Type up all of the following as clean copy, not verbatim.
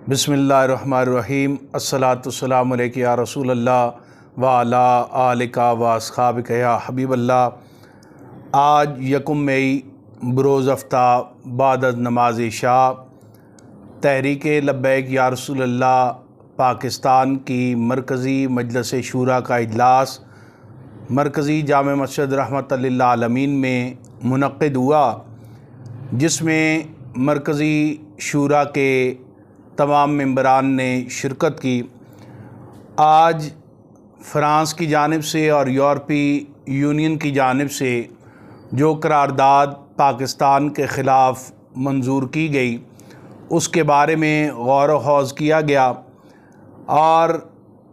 بسم اللہ الرحمن الرحیم۔ الصلاۃ والسلام علیک یا رسول اللہ وعلی آلک و اصحابک یا حبیب اللہ۔ آج یکم مئی بروز ہفتہ بعد از نماز عشاء تحریک لبیک یا رسول اللہ پاکستان کی مرکزی مجلس شورا کا اجلاس مرکزی جامع مسجد رحمت للعالمین میں منعقد ہوا، جس میں مرکزی شورا کے تمام ممبران نے شرکت کی۔ آج فرانس کی جانب سے اور یورپی یونین کی جانب سے جو قرارداد پاکستان کے خلاف منظور کی گئی اس کے بارے میں غور و خوض کیا گیا اور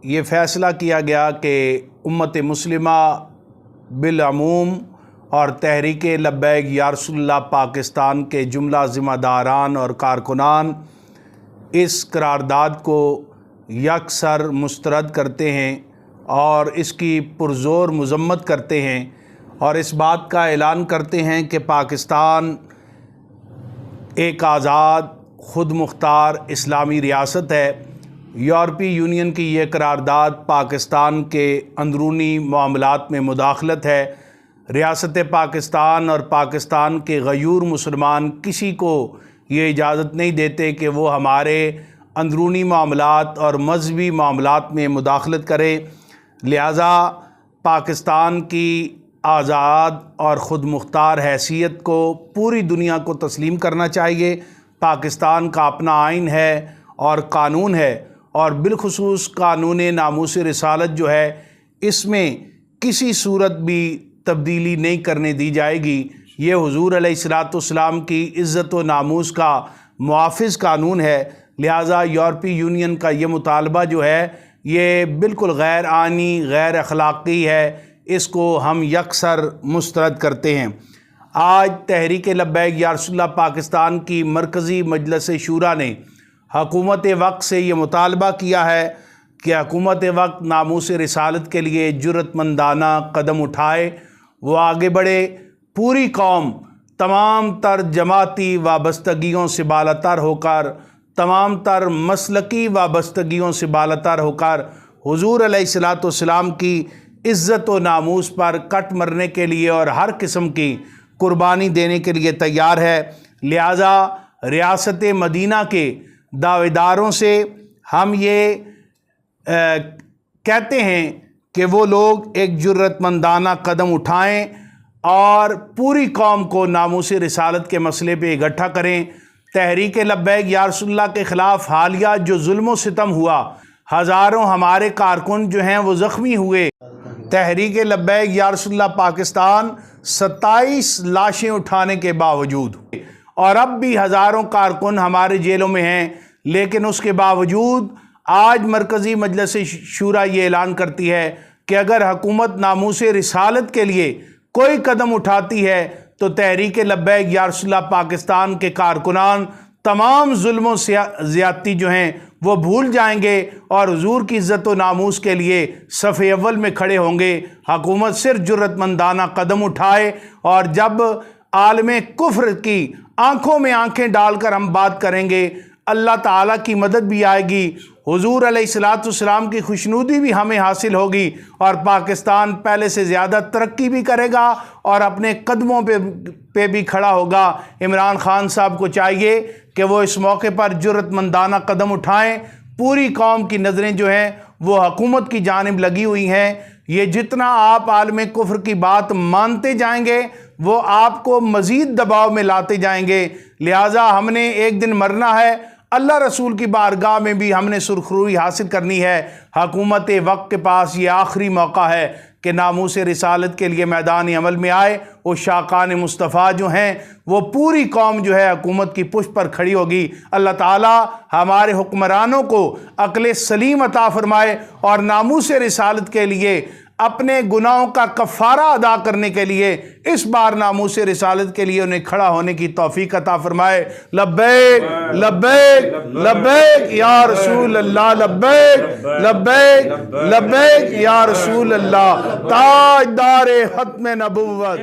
یہ فیصلہ کیا گیا کہ امت مسلمہ بالعموم اور تحریک لبیک یا رسول اللہ پاکستان کے جملہ ذمہ داران اور کارکنان اس قرارداد کو یکسر مسترد کرتے ہیں اور اس کی پرزور مذمت کرتے ہیں اور اس بات کا اعلان کرتے ہیں کہ پاکستان ایک آزاد خود مختار اسلامی ریاست ہے۔ یورپی یونین کی یہ قرارداد پاکستان کے اندرونی معاملات میں مداخلت ہے۔ ریاست پاکستان اور پاکستان کے غیور مسلمان کسی کو یہ اجازت نہیں دیتے کہ وہ ہمارے اندرونی معاملات اور مذہبی معاملات میں مداخلت کرے، لہٰذا پاکستان کی آزاد اور خود مختار حیثیت کو پوری دنیا کو تسلیم کرنا چاہیے۔ پاکستان کا اپنا آئین ہے اور قانون ہے، اور بالخصوص قانون ناموس رسالت جو ہے اس میں کسی صورت بھی تبدیلی نہیں کرنے دی جائے گی۔ یہ حضور علیہ السلام کی عزت و ناموس کا محافظ قانون ہے، لہٰذا یورپی یونین کا یہ مطالبہ جو ہے یہ بالکل غیر آئینی، غیر اخلاقی ہے، اس کو ہم یکسر مسترد کرتے ہیں۔ آج تحریک لبیک یا رسول اللہ پاکستان کی مرکزی مجلس شورا نے حکومت وقت سے یہ مطالبہ کیا ہے کہ حکومت وقت ناموس رسالت کے لیے جرأت مندانہ قدم اٹھائے، وہ آگے بڑھے، پوری قوم تمام تر جماعتی وابستگیوں سے بالاتر ہو کر، تمام تر مسلکی وابستگیوں سے بالاتر ہو کر حضور علیہ السلام کی عزت و ناموس پر کٹ مرنے کے لیے اور ہر قسم کی قربانی دینے کے لیے تیار ہے۔ لہٰذا ریاست مدینہ کے دعوے داروں سے ہم یہ کہتے ہیں کہ وہ لوگ ایک جرأت مندانہ قدم اٹھائیں اور پوری قوم کو ناموس رسالت کے مسئلے پہ اکٹھا کریں۔ تحریک لبیک یا رسول اللہ کے خلاف حالیہ جو ظلم و ستم ہوا، ہزاروں ہمارے کارکن جو ہیں وہ زخمی ہوئے۔ تحریک لبیک یا رسول اللہ پاکستان 27 لاشیں اٹھانے کے باوجود، اور اب بھی ہزاروں کارکن ہمارے جیلوں میں ہیں، لیکن اس کے باوجود آج مرکزی مجلس شورا یہ اعلان کرتی ہے کہ اگر حکومت ناموس رسالت کے لیے کوئی قدم اٹھاتی ہے تو تحریک لبیک یا رسول اللہ پاکستان کے کارکنان تمام ظلم و زیادتی جو ہیں وہ بھول جائیں گے اور حضور کی عزت و ناموس کے لیے صف اول میں کھڑے ہوں گے۔ حکومت صرف جرأت مندانہ قدم اٹھائے، اور جب عالم کفر کی آنکھوں میں آنکھیں ڈال کر ہم بات کریں گے، اللہ تعالیٰ کی مدد بھی آئے گی، حضور علیہ السلام کی خوشنودی بھی ہمیں حاصل ہوگی، اور پاکستان پہلے سے زیادہ ترقی بھی کرے گا اور اپنے قدموں پہ بھی کھڑا ہوگا۔ عمران خان صاحب کو چاہیے کہ وہ اس موقع پر جرأت مندانہ قدم اٹھائیں۔ پوری قوم کی نظریں جو ہیں وہ حکومت کی جانب لگی ہوئی ہیں۔ یہ جتنا آپ عالم کفر کی بات مانتے جائیں گے وہ آپ کو مزید دباؤ میں لاتے جائیں گے، لہٰذا ہم نے ایک دن مرنا ہے، اللہ رسول کی بارگاہ میں بھی ہم نے سرخروئی حاصل کرنی ہے۔ حکومت وقت کے پاس یہ آخری موقع ہے کہ ناموس رسالت کے لیے میدان عمل میں آئے۔ وہ شاقان مصطفیٰ جو ہیں وہ پوری قوم جو ہے حکومت کی پشت پر کھڑی ہوگی۔ اللہ تعالیٰ ہمارے حکمرانوں کو عقل سلیم عطا فرمائے اور ناموس رسالت کے لیے اپنے گناہوں کا کفارہ ادا کرنے کے لیے اس بار ناموس رسالت کے لیے انہیں کھڑا ہونے کی توفیق عطا فرمائے۔ لبیک لبیک لبیک یا رسول اللہ، لبیک لبیک لبیک یا رسول اللہ، تاجدار ختم نبوت۔